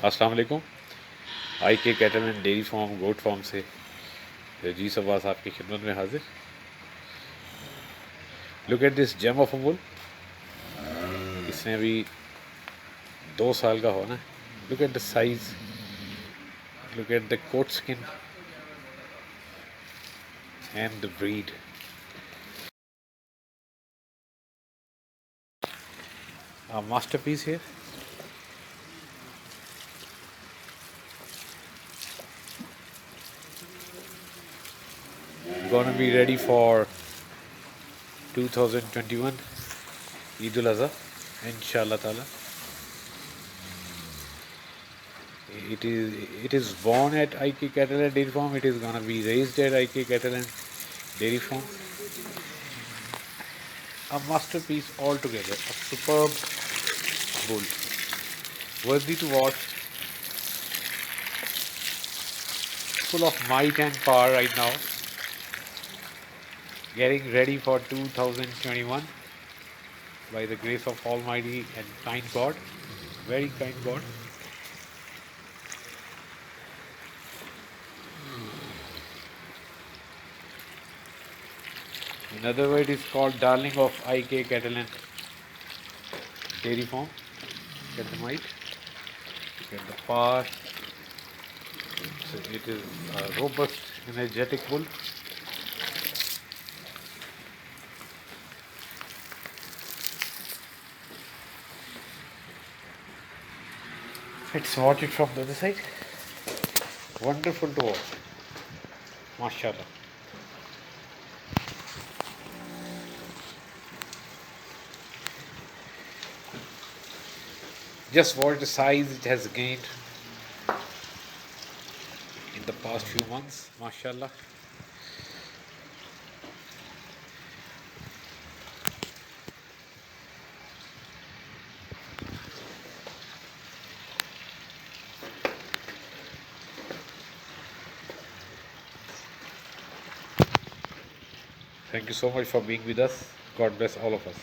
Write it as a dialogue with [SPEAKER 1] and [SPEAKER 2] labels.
[SPEAKER 1] अस्सलाम वालेकुम। I K cattle and dairy farm goat farm से जी सब्बास आपकी खिदमत में हाजिर। Look at this gem of a bull. इसने अभी 2 साल का होना है। Look at the size, look at the coat skin and the breed. A masterpiece here. Gonna be ready for 2021 Eid-ul-Adha, inshallah ta'ala. It is born at IK Cattle and Dairy Farm. It is gonna be raised at IK Cattle and Dairy Farm. A masterpiece altogether, a superb bull, worthy to watch, full of might and power right now, getting ready for 2021 by the grace of Almighty and kind God, very kind God. In other words, it is called darling of IK Cattle and Dairy Farm. Get the might, get the power. It is a robust, energetic bull. Let's watch it from the other side. Wonderful to watch. MashaAllah. Just watch the size it has gained in the past few months. MashaAllah. Thank you so much for being with us. God bless all of us.